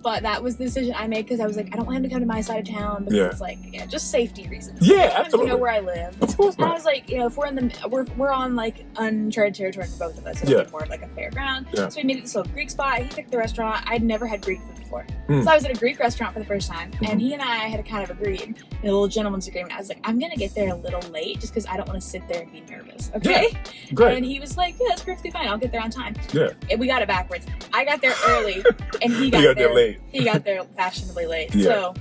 But that was the decision I made because I was like, I don't want him to come to my side of town because, like, just safety reasons. Yeah, I don't want him absolutely. to know where I live. Of course not. And I was like, if we're in the, we're on like uncharted territory for both of us. It'll be more like a fairground. Yeah. So we made it this little Greek spot. He picked the restaurant. I'd never had Greek food before, so I was at a Greek restaurant for the first time, and he and I had kind of agreed in a little gentleman's agreement. I was like, I'm gonna get there a little late just because I don't want to sit there and be nervous. Okay. Yeah. Great. And he was like, yeah, that's perfectly fine. I'll get there on time. Yeah. And we got it backwards. I got there early, and he got there late. He got there fashionably late. Yeah. So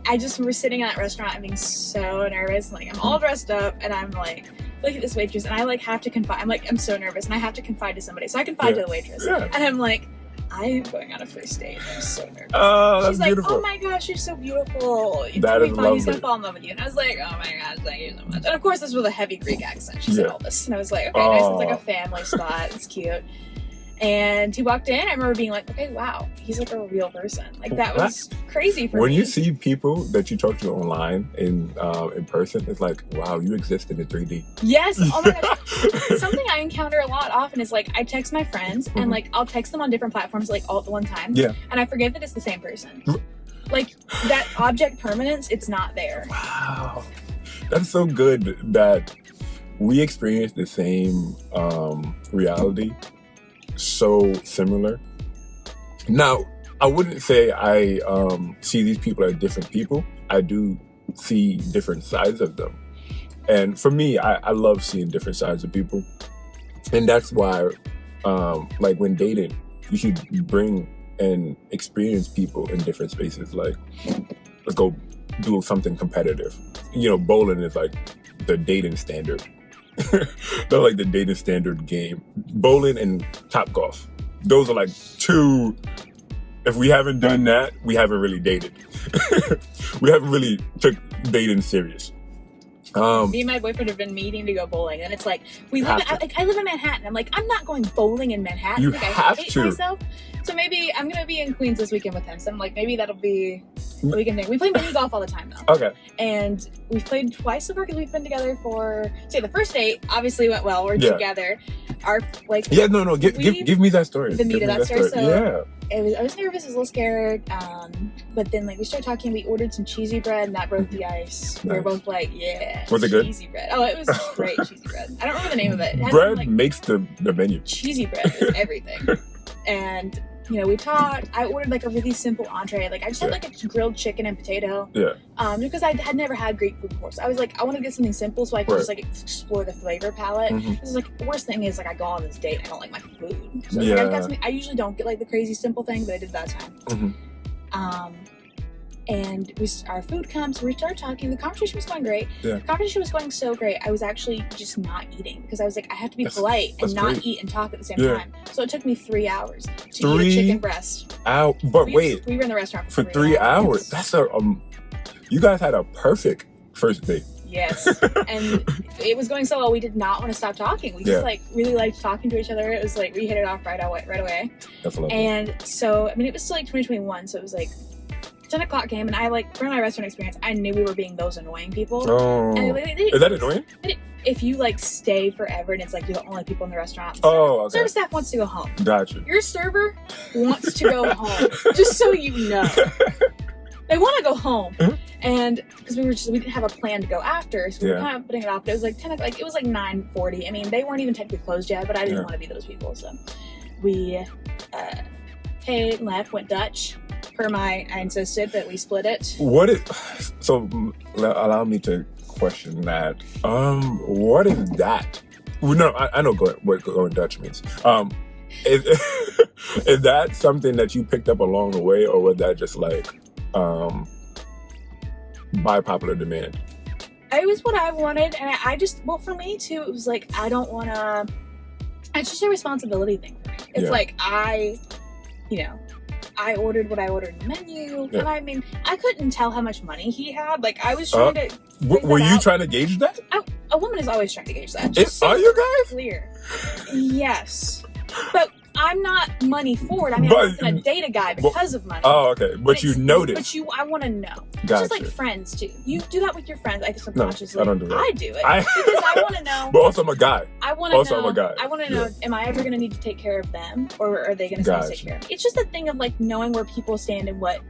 I just remember sitting in that restaurant and being so nervous. Like, I'm all dressed up, and I'm like, look at this waitress, and I like have to confide. I'm so nervous, and I have to confide to somebody. So I confide to the waitress, and I'm like, I am going on a first date. I'm so nervous. Oh, that's She's like, beautiful. oh my gosh, you're so beautiful. It's That gonna is be fun. He's lovely. gonna fall in love with you. And I was like, oh my gosh, thank you so much. And of course, this was a heavy Greek accent. She said all this, and I was like, okay, nice. It's like a family spot. It's cute. And he walked in. I remember being like, okay, wow, he's like a real person. Like, that was crazy for me. When you see people that you talk to online in person, it's like, wow, you exist in the 3D. Yes. Oh my gosh. Something I encounter a lot often is like, I text my friends and like I'll text them on different platforms like all at the one time. Yeah. And I forget that it's the same person. Like, that object permanence, it's not there. Wow. That's so good that we experience the same reality, so similar. Now, I wouldn't say I see these people as different people. I do see different sides of them. And for me, I love seeing different sides of people. And that's why, like, when dating, you should bring and experience people in different spaces. Like, let's go do something competitive. Bowling is like the dating standard. They're like the dating standard game. Bowling and Topgolf. Those are like two. If we haven't done that, we haven't really dated. We haven't really took dating serious. Me and my boyfriend have been meeting to go bowling, and it's like I live in Manhattan. I'm like, I'm not going bowling in Manhattan. You I have hate to. myself. So maybe I'm gonna be in Queens this weekend with him. So I'm like, maybe that'll be the weekend thing. We play mini golf all the time though. Okay. And we've played twice so far because we've been together for. Say the first date obviously went well. We're together. Our like. Yeah, no. Give me that story. The meat of that story. So yeah. I was nervous. I was a little scared. But then like we started talking. We ordered some cheesy bread, and that broke the ice. Nice. We were both like, yeah. Was it good? Cheesy bread. Oh, it was great cheesy bread. I don't remember the name of it. Bread some, makes the menu. Cheesy bread is everything. And we talked. I ordered like a really simple entree. Like I just had like a grilled chicken and potato. Yeah. Because I had never had Greek food before, so I was like, I want to get something simple so I can just like explore the flavor palette. This is like the worst thing is like I go on this date and I don't like my food. So like, I got something. I usually don't get like the crazy simple thing, but I did that time. And our food comes, we start talking. The conversation was going great. Yeah. The conversation was going so great. I was actually just not eating because I was like, I have to be polite and not eat and talk at the same time. So it took me 3 hours to eat a chicken breast. But wait, we were in the restaurant for 3 hours. That's you guys had a perfect first date. Yes. And it was going so well. We did not want to stop talking. We just like really liked talking to each other. It was like we hit it off right away. That's lovely. And so it was still like 2021. So it was like 10 o'clock came, and I like from my restaurant experience, I knew we were being those annoying people. Oh, and is that annoying? If you like stay forever and it's like you're the only people in the restaurant. Okay. Service staff wants to go home. Gotcha. Your server wants to go home. Just so you know, they want to go home. And because we didn't have a plan to go after, so we were kind of putting it off. But it was like 10, like it was like 9:40. I mean, they weren't even technically closed yet, but I didn't want to be those people, so we paid, left, went Dutch. I insisted that we split it. So allow me to question that. What is that? No, I know what going Dutch means. Is that something that you picked up along the way, or was that just like by popular demand? It was what I wanted, and I just, for me too, it was like, it's just a responsibility thing for me. It's like, I ordered what I ordered in the menu, and I mean, I couldn't tell how much money he had. Like, I was trying to. Were you trying to gauge that? A woman is always trying to gauge that. Are you guys? Clear. Yes, but I'm not money forward. I mean, I'm not going to date a guy because of money. Oh, okay. But you notice. But I want to know. It's Gotcha. just like friends, too. You do that with your friends, like subconsciously. No, I don't do that. I do it. Because I want to know. But also, I'm a guy. I want to know. I'm a guy. I want to know, am I ever going to need to take care of them? Or are they going to take care of me? It's just a thing of, like, knowing where people stand and what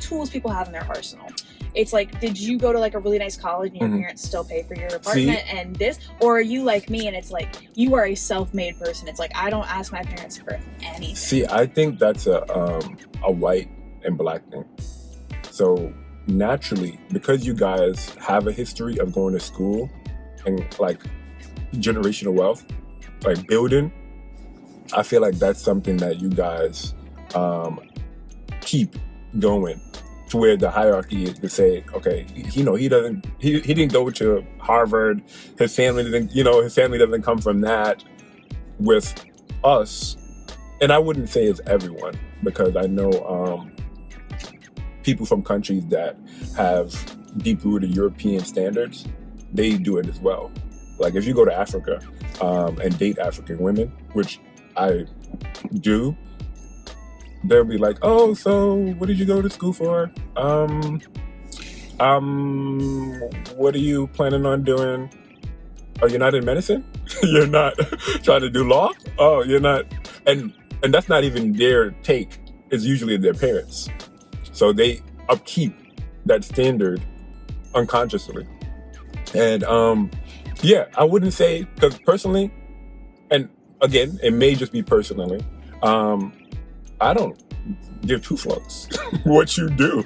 tools people have in their arsenal. It's like, did you go to like a really nice college and your parents still pay for your apartment and this? Or are you like me and it's like, you are a self-made person. It's like, I don't ask my parents for anything. See, I think that's a white and black thing. So naturally, because you guys have a history of going to school and like generational wealth, like building, I feel like that's something that you guys keep going. To where the hierarchy is to say, okay, he didn't go to Harvard. His family doesn't come from that. With us, and I wouldn't say it's everyone, because I know people from countries that have deep-rooted European standards, they do it as well. Like if you go to Africa and date African women, which I do, they'll be like, oh, so what did you go to school for? What are you planning on doing? Oh, you're not in medicine? You're not trying to do law? Oh, you're not. And that's not even their take. It's usually their parents. So they upkeep that standard unconsciously. And I wouldn't say, because personally, and again, it may just be personally, I don't give two fucks what you do.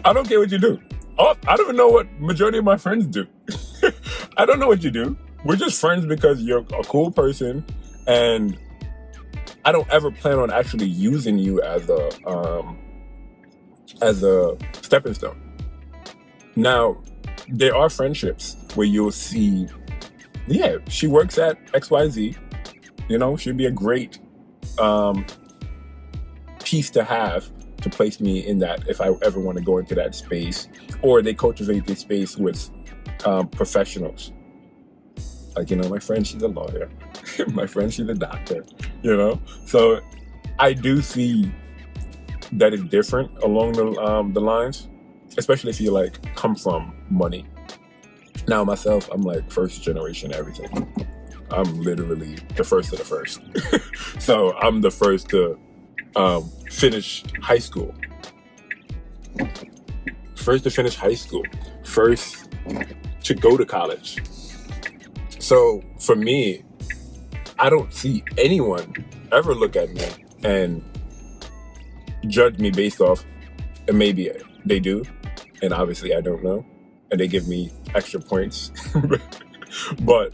I don't care what you do. Oh, I don't even know what majority of my friends do. I don't know what you do. We're just friends because you're a cool person, and I don't ever plan on actually using you as a stepping stone. Now, there are friendships where you'll see, she works at XYZ. She'd be a great piece to have to place me in that if I ever want to go into that space, or they cultivate this space with professionals. Like, my friend, she's a lawyer. My friend, she's a doctor, So I do see that it's different along the lines, especially if you like come from money. Now myself, I'm like first generation everything. I'm literally the first of the first. So I'm the first to finish high school. First to finish high school. First to go to college. So for me, I don't see anyone ever look at me and judge me based off, and maybe they do, and obviously I don't know, and they give me extra points. But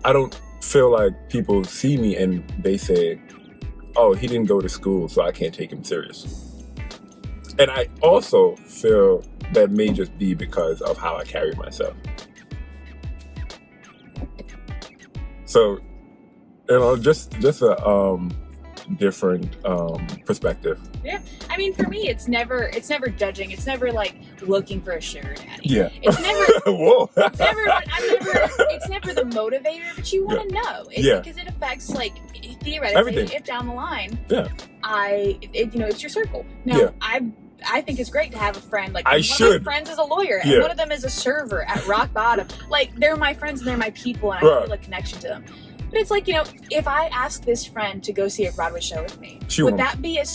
I don't feel like people see me and they say, oh, he didn't go to school, so I can't take him serious. And I also feel that may just be because of how I carry myself. So, just a different perspective. Yeah, I mean, for me, it's never judging. It's never like looking for a sugar daddy. Yeah, it's never. Whoa. It's never the motivator, but you want to know. Because it affects, like, theoretically, everything. If down the line, it's your circle. Now, I think it's great to have a friend. Like, one of my friends is a lawyer, and one of them is a server at rock bottom. Like, they're my friends and they're my people, and I feel a connection to them. But it's like, if I ask this friend to go see a Broadway show with me, would that be a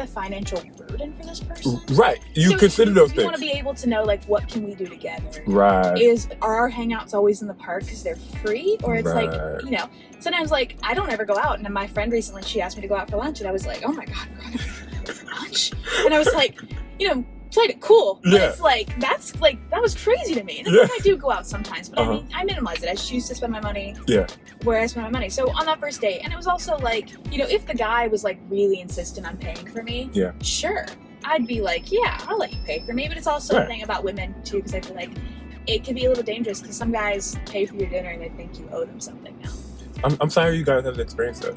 financial burden for this person? Right. You consider those things. You want to be able to know, like, what can we do together? Right. Are our hangouts always in the park because they're free? Or it's like, sometimes, like, I don't ever go out. And my friend recently, she asked me to go out for lunch. And I was like, oh my God, we're going for lunch? And I was like, played it cool. But it's like, that was crazy to me. And I do go out sometimes, but I mean, I minimize it. I choose to spend my money where I spend my money. So on that first date, and it was also like, if the guy was like really insistent on paying for me, sure, I'd be like, I'll let you pay for me. But it's also a thing about women too, because I feel like it can be a little dangerous because some guys pay for your dinner and they think you owe them something now. I'm sorry you guys have experienced that.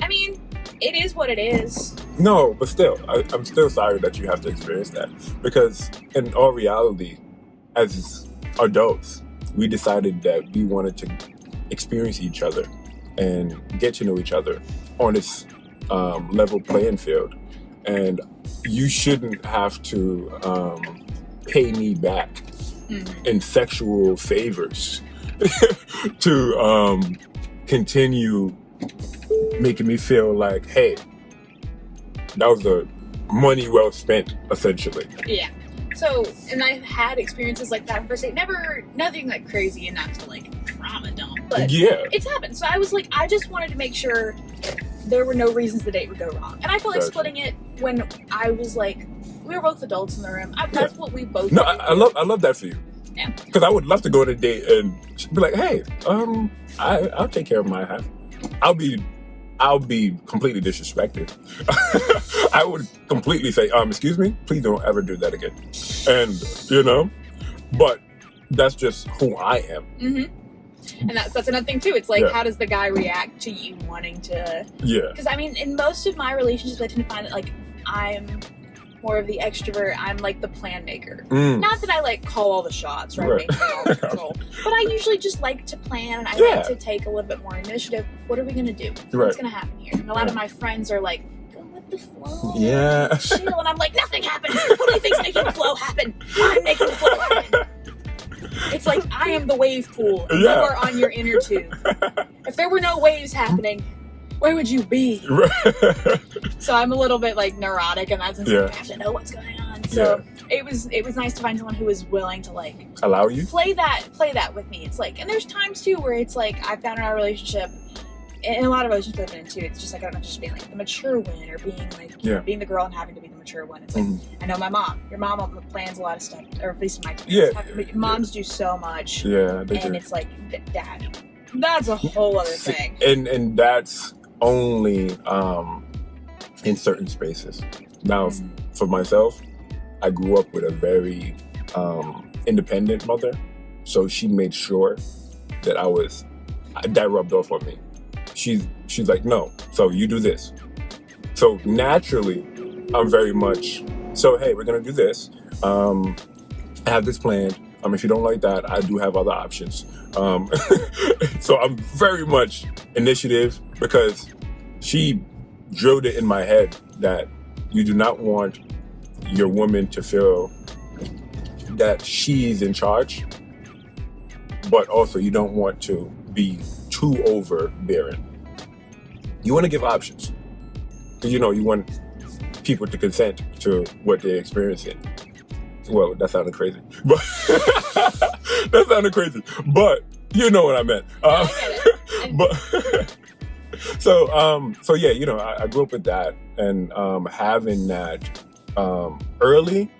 I mean, it is what it is. No, but still, I'm still sorry that you have to experience that. Because in all reality, as adults, we decided that we wanted to experience each other and get to know each other on this level playing field. And you shouldn't have to pay me back in sexual favors to continue making me feel like, hey, that was the money well spent, essentially. Yeah. So, and I've had experiences like that on first date. Nothing like crazy, and not to like trauma dump, but yeah, it's happened. So I was like, I just wanted to make sure there were no reasons the date would go wrong. And I felt like splitting it when I was like, we were both adults in the room. That's what we both. No, I love that for you. Yeah. Because I would love to go on a date and be like, hey, I'll take care of my half. I'll be completely disrespected. I would completely say, excuse me, please don't ever do that again. And, but that's just who I am. Mm-hmm. And that's another thing too. It's like, how does the guy react to you wanting to? Yeah. Because I mean, in most of my relationships, I tend to find that like I'm more of the extrovert. I'm like the plan maker. Not that I like call all the shots, right? Make all the control. But I usually just like to plan, and I like to take a little bit more initiative. What are we gonna do? What's gonna happen here? And a lot of my friends are like, go with the flow. Yeah. Chill. And I'm like, nothing happens. Who do you think's making the flow happen? I'm making the flow happen. It's like I am the wave pool, and you are on your inner tube. If there were no waves happening, where would you be? So I'm a little bit like neurotic, and that's like, I have to know what's going on. So it was nice to find someone who was willing to like allow you play that with me. It's like, and there's times too where it's like I've found in our relationship, and a lot of relationships I've been in too, it's just like I don't know, just being like the mature one, or being like being the girl and having to be the mature one. It's like I know my mom. Your mom plans a lot of stuff, or at least in my case, moms do so much. Yeah, they do. It's like daddy. That's a whole other thing. And that's only in certain spaces. Now, for myself, I grew up with a very independent mother, so she made sure that that rubbed off on me. She's like, no, so you do this. So naturally, I'm very much, so hey, we're gonna do this. I have this planned. If you don't like that, I do have other options. So I'm very much initiative, because she drilled it in my head that you do not want your woman to feel that she's in charge, but also you don't want to be too overbearing. You want to give options, because you want people to consent to what they're experiencing. Well, that sounded crazy, but but you know what I meant. But so yeah, I grew up with that, and having that early,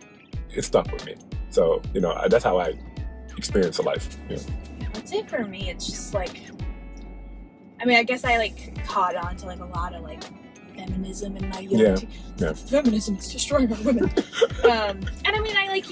it stuck with me. So that's how I experience life. Yeah. I'd say for me, it's just like, I mean, I guess I like caught on to like a lot of like feminism and my unity. Yeah. Feminism is destroying our women. And I mean, I like,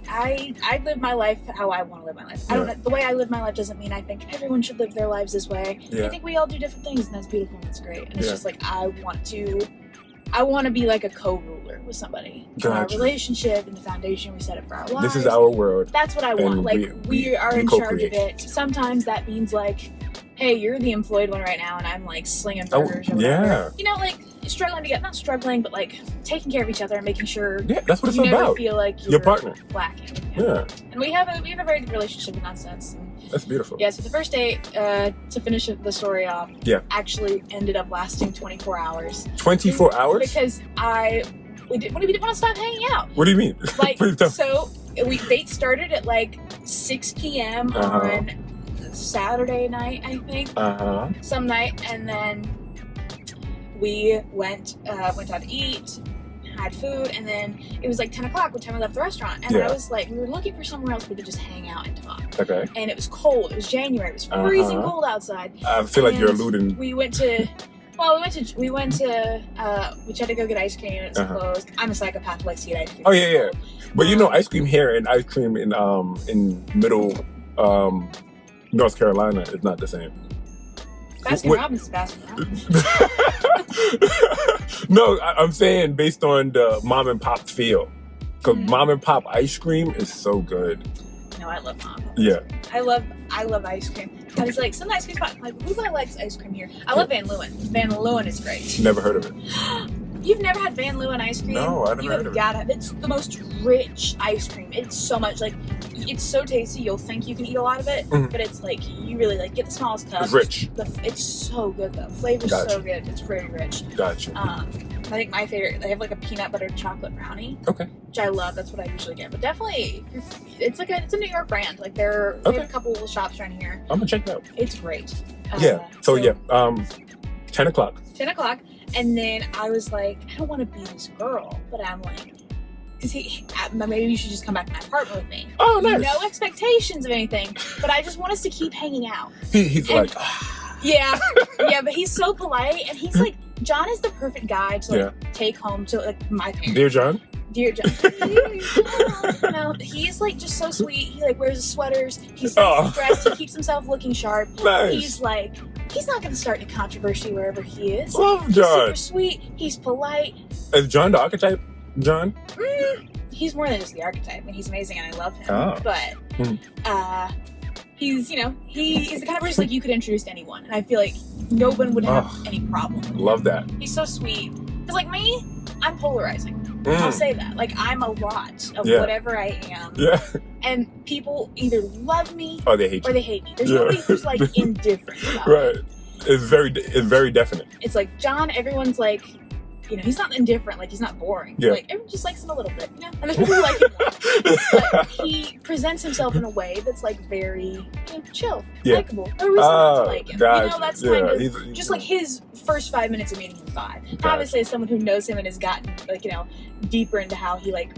I live my life how I want to live my life. I don't know, the way I live my life doesn't mean I think everyone should live their lives this way. I think we all do different things, and that's beautiful and that's great. And it's just like I want to be like a co-ruler with somebody in our relationship and the foundation we set up for our lives. This is our world. That's what I want. Like we are in charge of it. Sometimes that means like, hey, you're the employed one right now, and I'm like slinging burgers or whatever. Like struggling to get, not struggling, but like taking care of each other and making sure that's what it's you about. Never feel like you're your partner lacking. Yeah. And we have a very good relationship in that sense. That's beautiful. Yeah, so the first date, to finish the story off, actually ended up lasting 24 hours. 24 hours? Because we didn't want to stop hanging out. What do you mean? Like, so date started at like 6 p.m. on Saturday night, I think. Some night, and then we went out to eat, had food, and then it was like 10 o'clock when time we left the restaurant. And I was like, we were looking for somewhere else we could just hang out and talk. Okay. And it was cold. It was January. It was freezing cold outside. I feel like you're alluding. We tried to go get ice cream, and it's closed. I'm a psychopath, like to get ice cream. Oh yeah. But ice cream here and ice cream in middle North Carolina is not the same. Baskin Robbins is Baskin Robbins. No, I'm saying based on the mom and pop feel. Because mom and pop ice cream is so good. No, I love mom and pop. Yeah. I love ice cream. I was like, some ice cream spot. Like, who likes ice cream here? I love Van Leeuwen. Van Leeuwen is great. Never heard of it. You've never had Van Leeuwen ice cream? No, I never heard of it. It's the most rich ice cream. It's so much, like, it's so tasty. You'll think you can eat a lot of it, but it's like, you really, like, get the smallest cup. It's rich. It's so good, though. Flavor's so good. It's very rich. Gotcha. I think my favorite, they have like a peanut butter chocolate brownie. Okay. Which I love. That's what I usually get. But definitely, it's a New York brand. Like they have a couple little shops around here. I'm gonna check it out. It's great. So 10 o'clock. 10 o'clock. And then I was like, I don't want to be this girl, but I'm like, because maybe you should just come back to my apartment with me. Oh, nice. No expectations of anything, but I just want us to keep hanging out. He's like, yeah, but he's so polite, and he's like, John is the perfect guy to like take home to like my parents. Dear John. Dear John. No, he's like just so sweet. He like wears his sweaters. He's dressed. He keeps himself looking sharp. Nice. He's like, he's not going to start any controversy wherever he is. Love John. He's super sweet. He's polite. Is John the archetype? John? He's more than just the archetype, and he's amazing, and I love him. Oh. But he's he is the kind of person like you could introduce to anyone, and I feel like no one would have any problem with him. Love that. He's so sweet. Because like me, I'm polarizing. I'll say that. Like I'm a lot of whatever I am. Yeah. And people either love me or they hate me. There's nobody who's like indifferent about it. It's very definite. It's like John, everyone's like, you know, he's not indifferent, like he's not boring. Yeah. Like everyone just likes him a little bit, you know? And there's people who like him more. But he presents himself in a way that's like very chill, likable. Or reason to like him. Gotcha. You know, that's kind of just like his first 5 minutes of meeting him vibe. Gotcha. Obviously, as someone who knows him and has gotten like, you know, deeper into how he like,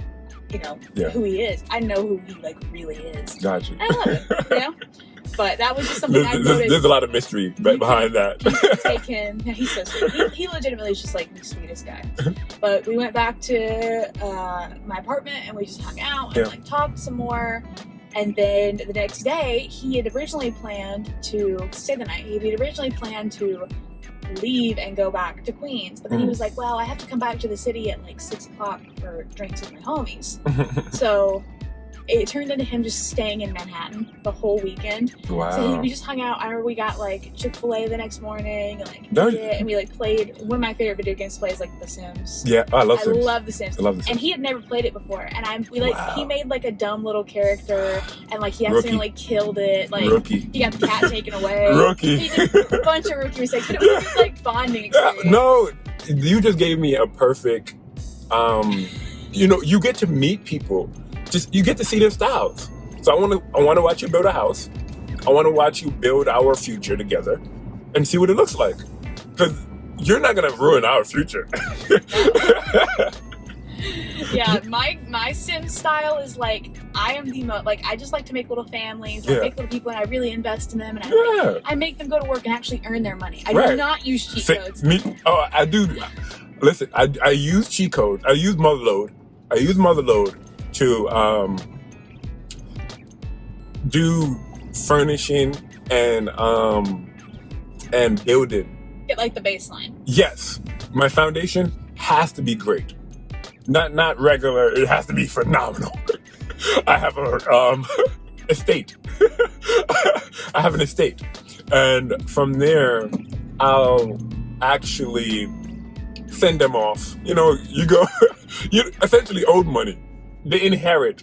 you know, who he is. I know who he like really is. Gotcha. I love it, you know? But that was just something I noticed. There's a lot of mystery behind that. You can take him. Yeah, he's so sweet. He legitimately is just like the sweetest guy. But we went back to my apartment and we just hung out and like talked some more. And then the next day, he had originally planned to stay the night. He had originally planned to leave and go back to Queens. But then he was like, well, I have to come back to the city at like 6 o'clock for drinks with my homies. So it turned into him just staying in Manhattan the whole weekend. Wow. So we just hung out. I remember we got like Chick-fil-A the next morning, and we like played one of my favorite video games to play is like The Sims. Yeah, I love Sims. I love The Sims. And he had never played it before. And he made like a dumb little character and like he accidentally killed it. Like he got the cat taken away. He did a bunch of rookie mistakes, but it was just like bonding experience. No, you just gave me a perfect you know, you get to meet people. You get to see their styles. So I want to watch you build a house. I want to watch you build our future together and see what it looks like. Because you're not going to ruin our future. Yeah, my sim style is like, I am the most, like, I just like to make little families. I make little people and I really invest in them. And I make them go to work and actually earn their money. I do not use cheat codes. I do. Listen, I use cheat codes. I use Motherload. To do furnishing and building. Get like the baseline. Yes, my foundation has to be great. Not regular. It has to be phenomenal. I have a estate. I have an estate, and from there, I'll actually send them off. You know, you essentially owed money. They inherit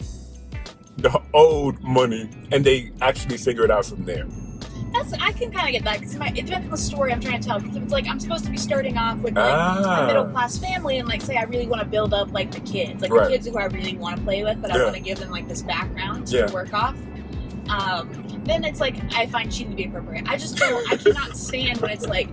the old money and they actually figure it out from there. I can kind of get that because it depends on the story I'm trying to tell. Because if it's like I'm supposed to be starting off with like a middle class family and like say I really want to build up like the kids, like the kids who I really want to play with, but I want to give them like this background to work off. Then it's like I find cheating to be appropriate. I cannot stand when it's like,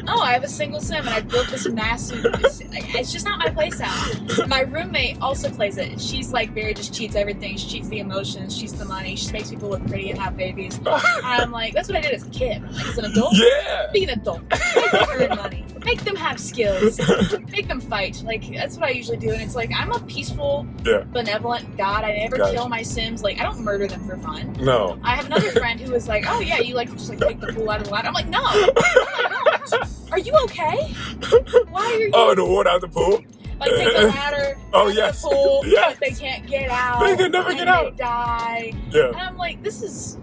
oh, I have a single sim and I built this massive. It's just not my play style. My roommate also plays it. She's like just cheats everything. She cheats the emotions. She cheats the money. She makes people look pretty and have babies. And I'm like, that's what I did as a kid. Like as an adult, be an adult. Make them earn money. Make them have skills. Make them fight. Like that's what I usually do. And it's like I'm a peaceful, benevolent God. I never kill my sims. Like I don't murder them for fun. No. I have another friend who was like, oh yeah, you like to just like take the pool out of the ladder. I'm like, no. Oh my gosh. Are you okay? Why are you? Oh, the water out the pool? Like take the ladder out the pool, but they can't get out. They can never get out. They die. Yeah. And I'm like, this is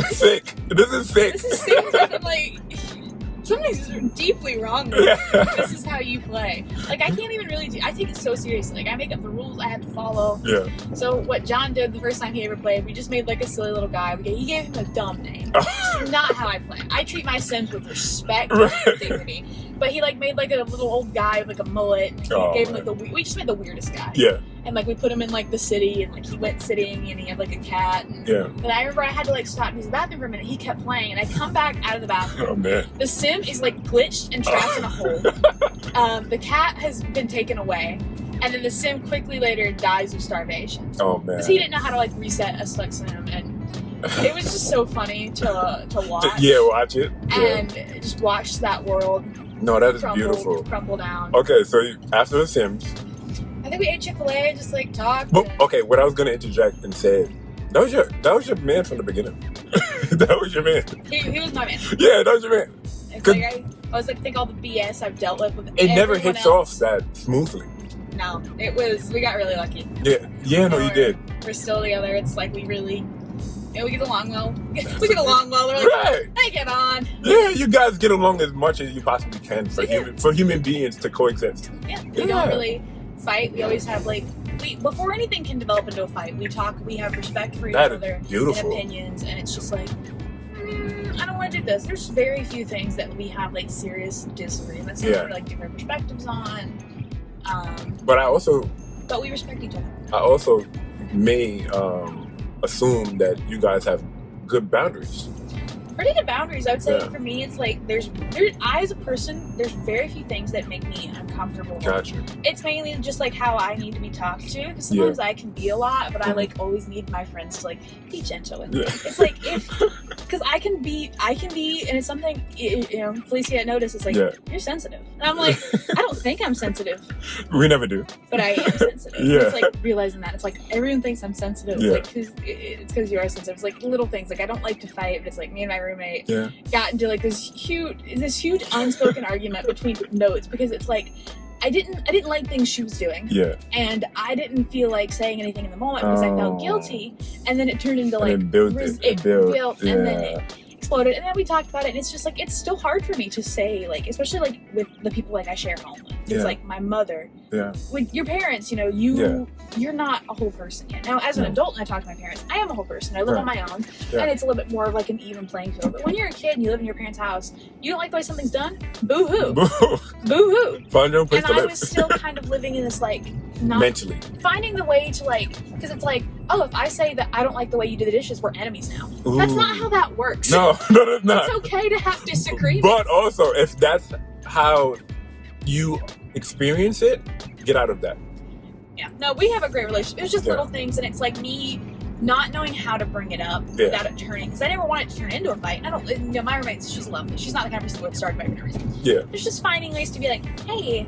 Sick. This is sick. This is sick. I'm like, something's deeply wrong with you. This is how you play. Like, I can't even really I take it so seriously. Like, I make up the rules I have to follow. Yeah. So what John did the first time he ever played, we just made like a silly little guy. He gave him a dumb name. Which is not how I play. I treat my Sims with respect and dignity. But he like made like a little old guy with like a mullet. And he gave him like we just made the weirdest guy. Yeah. And like we put him in like the city, and like he went sitting, and he had like a cat. And I remember I had to like stop and use the bathroom for a minute. He kept playing, and I come back out of the bathroom. Oh man. The Sim is like glitched and trapped in a hole. The cat has been taken away, and then the Sim quickly later dies of starvation. Oh man. Because he didn't know how to like reset a stuck Sim, and it was just so funny to watch. Yeah, watch it. And just watch that world. No, that is beautiful. Crumble down. Okay, so after The Sims, I think we ate Chick-fil-A, just like talked. But, okay, what I was gonna interject and say, that was your man from the beginning. That was your man. He was my man. Yeah, that was your man. It's like I was like, think all the BS I've dealt with it never hits off that smoothly. No, we got really lucky. Yeah, no, you did. We're still together. It's like we really. Yeah, we get along well. We get along well. We're like, right. I get on. Yeah, you guys get along as much as you possibly can for human beings to coexist. Yeah, we don't really fight. We always have like before anything can develop into a fight, we talk. We have respect for each other and opinions, and it's just like I don't want to do this. There's very few things that we have like serious disagreements or like different perspectives on. But we respect each other. I also may assume that you guys have good boundaries. Pretty good boundaries. I would say for me, it's like I as a person, there's very few things that make me uncomfortable. Gotcha. It's mainly just like how I need to be talked to, because sometimes I can be a lot, but I like always need my friends to like be gentle with me. It's like because I can be, and it's something Felicia noticed. It's like you're sensitive, and I'm like I don't think I'm sensitive. We never do, but I am sensitive. It's like realizing that it's like everyone thinks I'm sensitive. It's because you are sensitive. It's like little things. Like I don't like to fight, but it's like me and my roommate got into like this huge unspoken argument between notes, because it's like I didn't like things she was doing, and I didn't feel like saying anything in the moment because I felt guilty, and then it turned into like it built, and then it exploded, and then we talked about it, and it's just like it's still hard for me to say, like, especially like with the people like I share home with. It's like my mother, with your parents, you're not a whole person yet. Now, as an adult, and I talk to my parents, I am a whole person. I live on my own, and it's a little bit more of like an even playing field. But when you're a kid and you live in your parents' house, you don't like the way something's done? Boo-hoo. Boo-hoo. Find your own place to live. And I was still kind of living in this, like, not mentally finding the way to, like, because it's like, oh, if I say that I don't like the way you do the dishes, we're enemies now. Ooh. That's not how that works. No, that's not. It's okay to have disagreements. But also, if that's how you experience it, get out of that. Yeah. No, we have a great relationship. It was just little things, and it's like me not knowing how to bring it up without it turning, because I never want it to turn into a fight. My roommate, she's lovely. She's not the kind of person who would start a fight for no reason. Yeah. It's just finding ways to be like, hey,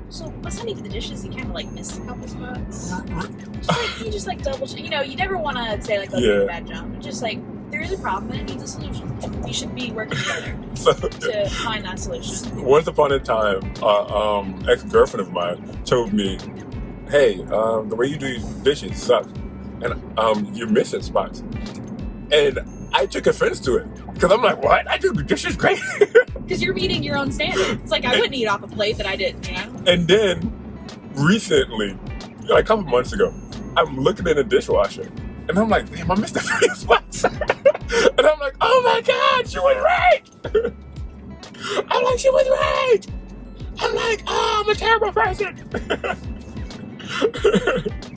so last time you did the dishes, you kind of like missed a couple spots. You just like double check. You never want to say like, oh, you did a bad job. But just like, there is a problem and it needs a solution. We should be working together to find that solution. Once upon a time, ex-girlfriend of mine told me, hey, the way you do your dishes sucks, and you're missing spots. And I took offense to it, because I'm like, what? I do the dishes great. Because you're meeting your own standards. It's like, I wouldn't eat off a plate that I didn't, And then, recently, like a couple months ago, I'm looking in the dishwasher, and I'm like, damn, I missed a few spots. And I'm like, oh my God, she was right. I'm like, she was right. I'm like, oh, I'm a terrible person.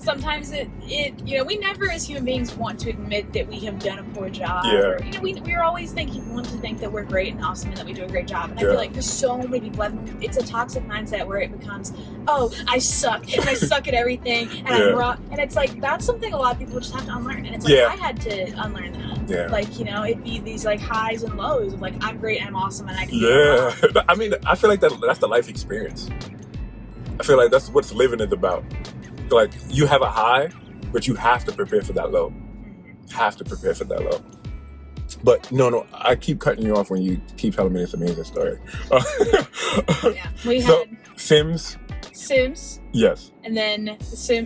Sometimes we never as human beings want to admit that we have done a poor job. Yeah. Or, we're always want to think that we're great and awesome and that we do a great job. And I feel like there's so many people, it's a toxic mindset where it becomes, oh, I suck and I suck at everything and I'm wrong. And it's like, that's something a lot of people just have to unlearn. And it's like, I had to unlearn that. Yeah. Like, it'd be these like highs and lows of like, I'm great, I'm awesome, and I can do I mean, I feel like that's the life experience. I feel like that's what living is about. Like, you have a high, but you have to prepare for that low. Have to prepare for that low. But no, I keep cutting you off when you keep telling me this amazing story. We had Sims. Yes. And then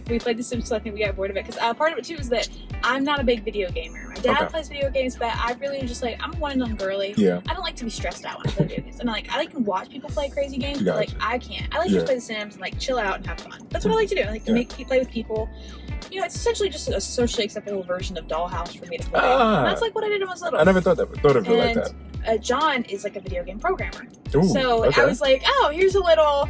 we played The Sims, so I think we got bored of it. Because part of it too is that I'm not a big video gamer. My dad plays video games, but I really just like, I'm one and done girly. Yeah. I don't like to be stressed out when I play video games. And I like to watch people play crazy games, but like I can't. I like to just play The Sims and like chill out and have fun. That's what I like to do. I like to play with people. You know, it's essentially just a socially acceptable version of Dollhouse for me to play. And that's like what I did when I was little. I never thought of it like that. John is like a video game programmer. Ooh, so I was like, oh, here's a little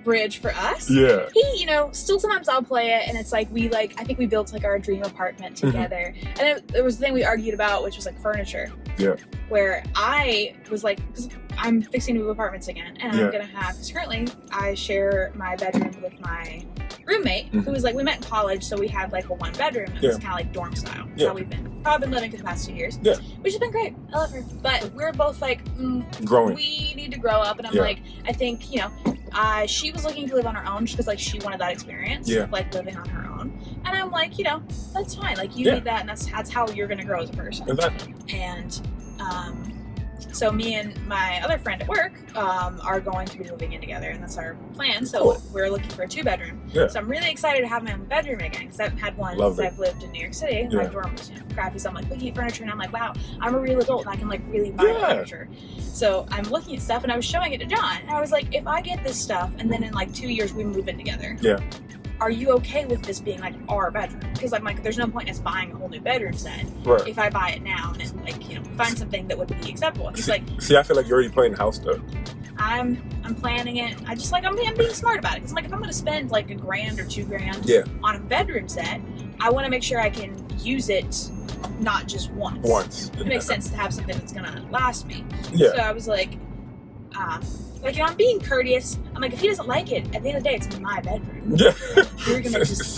bridge for us. Yeah. He, you know, still sometimes I'll play it, and it's like I think we built like our dream apartment together. And there was the thing we argued about, which was like furniture. Yeah. Where I was like, because I'm fixing to move apartments again, and I'm gonna have, because currently I share my bedroom with my roommate, who was like, we met in college, so we had like a 1 bedroom. It was kind of like dorm style. That's how we've probably been living for the past 2 years. Yeah. Which has been great. I love her. But we're both like, growing. We need to grow up, and I'm like, I think, you know, she was looking to live on her own just because like she wanted that experience of like living on her own. And I'm like, you know, that's fine. Like you need that, and that's how you're gonna grow as a person. Exactly. And so me and my other friend at work are going to be moving in together, and that's our plan. So we're looking for a 2-bedroom. Yeah. So I'm really excited to have my own bedroom again, because I haven't had one since I've lived in New York City. And my dorm was crappy, so I'm like looking at furniture, and I'm like, wow, I'm a real adult, and I can like really buy furniture. So I'm looking at stuff, and I was showing it to John, and I was like, if I get this stuff, and then in like 2 years we move in together. Yeah. Are you okay with this being like our bedroom? Because I'm like, there's no point in us buying a whole new bedroom set if I buy it now and like, you know, find something that would be acceptable. He's like, see, I feel like you're already playing house stuff. I'm planning it. I just like, I'm being smart about it. Because like, if I'm going to spend like $1,000 or $2,000 on a bedroom set, I want to make sure I can use it not just once. It makes sense to have something that's going to last me. Yeah. So I was like, you know, I'm being courteous. I'm like, if he doesn't like it, at the end of the day, it's my bedroom. Yeah. You're gonna just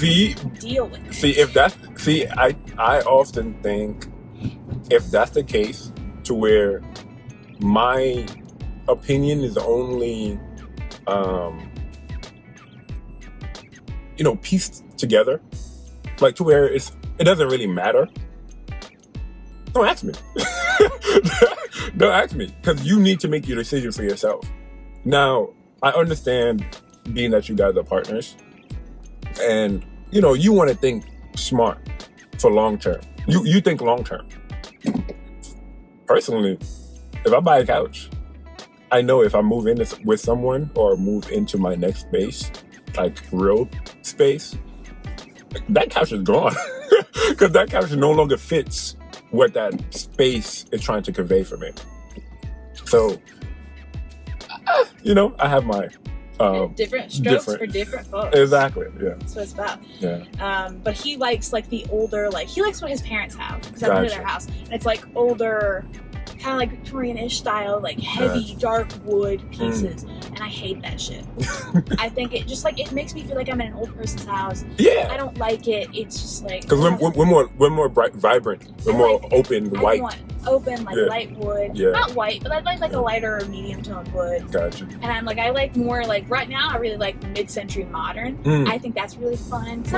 deal with it. I often think if that's the case, to where my opinion is only, you know, pieced together, like to where it doesn't really matter. Don't ask me. Don't ask me, because you need to make your decision for yourself. Now, I understand being that you guys are partners, and you know, you want to think smart for long term. You think long term. Personally, if I buy a couch, I know if I move in with someone or move into my next space, like real space, that couch is gone. Because that couch no longer fits what that space is trying to convey for me. So, you know, I have my different strokes for different folks. Exactly. Yeah. That's what it's about. Yeah. But he likes like the older, like he likes what his parents have, because I've been to their house, and it's like older, kind of like Victorian-ish style, like heavy dark wood pieces, and I hate that shit. I think it just like, it makes me feel like I'm in an old person's house. Yeah. I don't like it. It's just like, because we're more bright, vibrant. We're more open, white. Open, like light wood. Yeah. Not white, but I'd like a lighter or medium toned wood. Gotcha. And I'm like, I like more like, right now I really like mid-century modern. I think that's really fun. So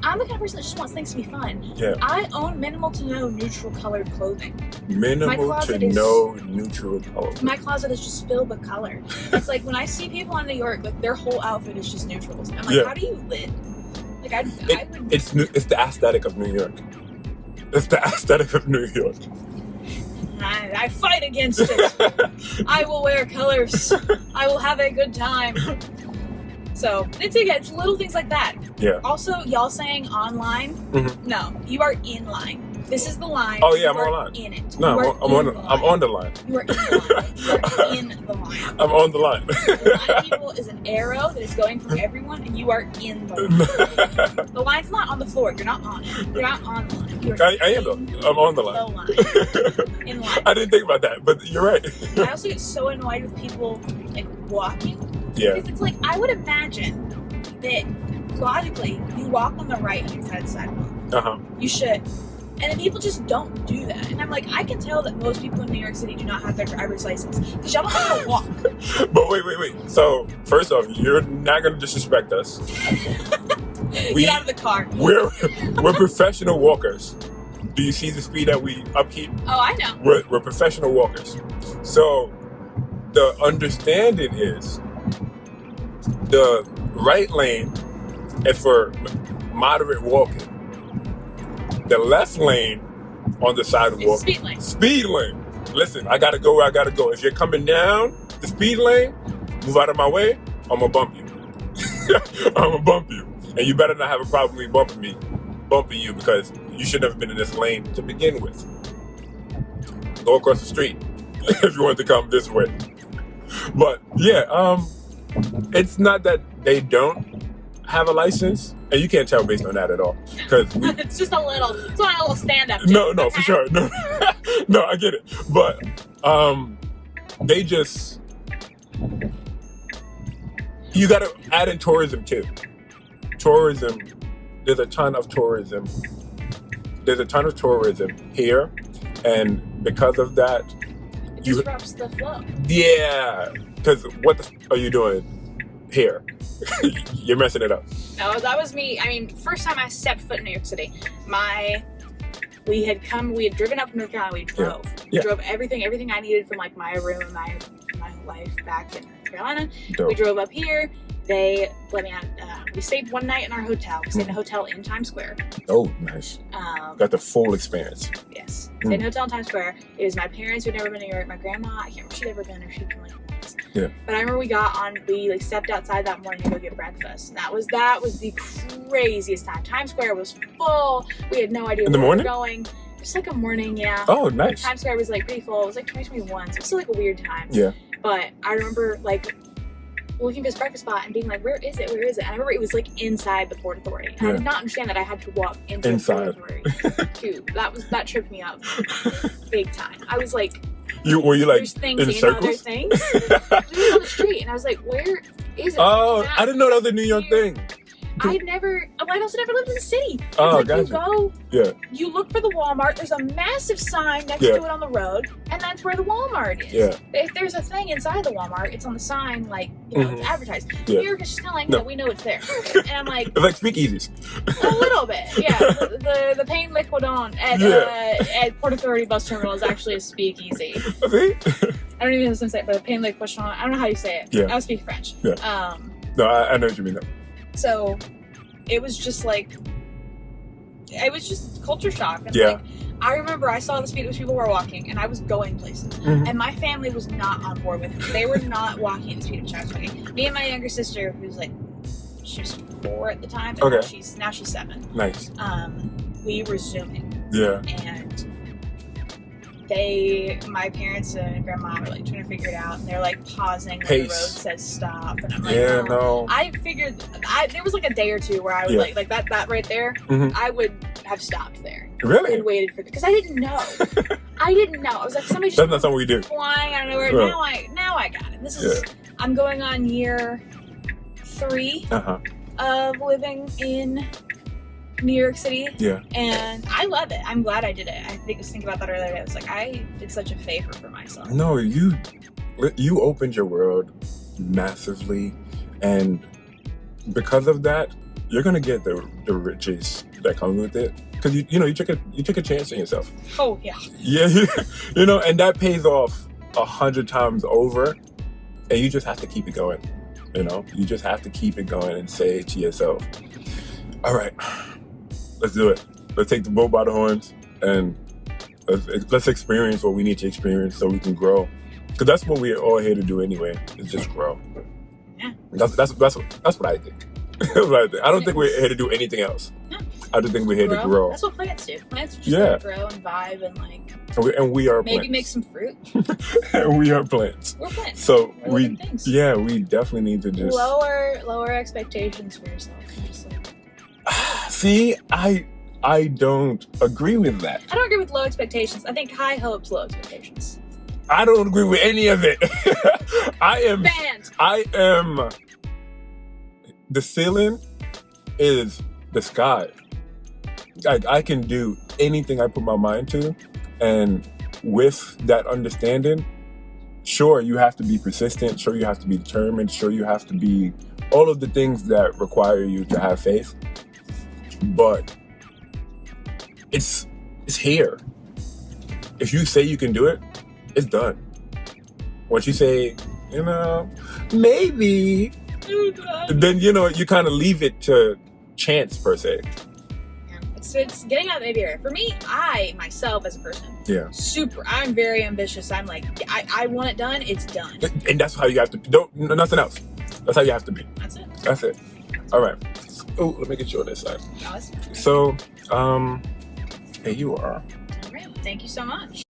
I'm the kind of person that just wants things to be fun. Yeah. I own minimal to no neutral colored clothing. Minimal to no neutral clothing. My closet is just filled with color. It's like when I see people in New York, like their whole outfit is just neutrals. I'm like, how do you live? Like I would. It's the aesthetic of New York. It's the aesthetic of New York. I fight against it. I will wear colors. I will have a good time. So it's little things like that. Yeah. Also, y'all saying online? No, you are in line. This is the line. Oh yeah, I'm online. In it. No, I'm on the line. You are in the line. You are in the line. I'm on the line. The line, people, is an arrow that is going from everyone, and you are in the line. The line's not on the floor. You're not on it. You're not on the line. I am though. I'm on the line. In line. I didn't think about that, but you're right. I also get so annoyed with people like walking. Yeah. Because it's like, I would imagine that logically you walk on the right hand side of the sidewalk. You should. And then people just don't do that. And I'm like, I can tell that most people in New York City do not have their driver's license because y'all don't know how to walk. But wait. So, first off, you're not going to disrespect us. Get out of the car. We're professional walkers. Do you see the speed that we upkeep? Oh, I know. We're professional walkers. So, the understanding is The right lane is for moderate walking. The left lane on the sidewalk. Speed lane. Speed lane. Listen, I gotta go where I gotta go. If you're coming down the speed lane, move out of my way, I'm gonna bump you. I'm gonna bump you. And you better not have a problem with bumping you, because you shouldn't have been in this lane to begin with. Go across the street if you want to come this way. But yeah, it's not that they don't have a license, and you can't tell based on that at all. Because it's just a little stand-up. No, for sure. No, no, I get it. But they just, you got to add in tourism too. Tourism, there's a ton of tourism. There's a ton of tourism here, and because of that, it disrupts the flow. Yeah, because what the are you doing here? You're messing it up. No, that was me. I mean, first time I stepped foot in New York City, we had driven up to North Carolina. We drove. We drove everything I needed from like my room and my life back in North Carolina. Dope. We drove up here. They let me out. We stayed one night in our hotel. We stayed in a hotel in Times Square. Oh, nice. Got the full experience. Yes. Stayed in a hotel in Times Square. It was my parents who'd never been to New York. My grandma, I can't remember if she'd ever been or she'd been like once. Yeah. But I remember we stepped outside that morning to go get breakfast. And that was the craziest time. Times Square was full. We had no idea where we were going. Just like a morning, yeah. Oh, nice. Times Square was like pretty full. It was like 2021, so it was still like a weird time. Yeah. But I remember like looking for this breakfast spot and being like, where is it? And I remember it was like inside the Port Authority. And I did not understand that I had to walk into the Port Authority too. That tripped me up big time. I was like, were you like there's things in circles? There's things. Just on the street, and I was like, where is it? Oh, I didn't know that was a New York thing. I'd also never lived in the city. Oh, like gotcha. You look for the Walmart, there's a massive sign next to it on the road, and that's where the Walmart is. Yeah. If there's a thing inside the Walmart, it's on the sign, like, it's advertised. Yeah. New York is just telling that we know it's there. And I'm like... It's like speakeasies. A little bit, yeah. The Pain Liquidon at Port Authority bus terminal is actually a speakeasy. See? I don't even know how to say it, but Pain Liquidon, I don't know how you say it. Yeah. I don't speak French. Yeah. No, I know what you mean, though. So it was just like, it was just culture shock. And yeah. Like, I remember I saw the speed at which people were walking, and I was going places. And my family was not on board with it. They were not walking at the speed at which I was walking. Me and my younger sister, who's like, she was 4 at the time, and now she's 7. Nice. We were zooming. Yeah. And my parents and grandma were like trying to figure it out, and they're like pausing when the road says stop, and I'm like, no. I figured there was like a day or two where I would like that right there, I would have stopped there. Really? And waited for it because I didn't know. I was like, somebody just that's not something we do. Flying out of nowhere. Now I got it. This is I'm going on year 3 of living in New York City. Yeah. And I love it. I'm glad I did it. I was thinking about that earlier. I was like, I did such a favor for myself. No, you opened your world massively, and because of that, you're gonna get the riches that come with it. Because you took a chance on yourself. Oh yeah. Yeah, and that pays off 100 times over, and you just have to keep it going. You just have to keep it going and say to yourself, all right, let's do it. Let's take the bull by the horns and let's experience what we need to experience so we can grow. Because that's what we're all here to do anyway, is just grow. Yeah. That's what I think. I don't think we're here to do anything else. Yeah. I just think we're here to grow. That's what plants do. Plants just grow and vibe and like... And we are maybe plants. Make some fruit. And we are plants. We're plants. So we definitely need to just... Lower expectations for yourself. Just like... See, I don't agree with that. I don't agree with low expectations. I think high hopes, low expectations. I don't agree with any of it. The ceiling is the sky. I can do anything I put my mind to, and with that understanding, sure, you have to be persistent, sure, you have to be determined, sure, you have to be all of the things that require you to have faith, but it's here. If you say you can do it, it's done. Once you say, maybe, Oh, God. then you kind of leave it to chance per se. It's getting out of the baby area. For me, I myself as a person, I'm very ambitious. I'm like, I want it done, it's done. And that's how you have to nothing else. That's how you have to be. That's it. All right. Oh, let me get you on this side. So, hey, you are. All right. Thank you so much.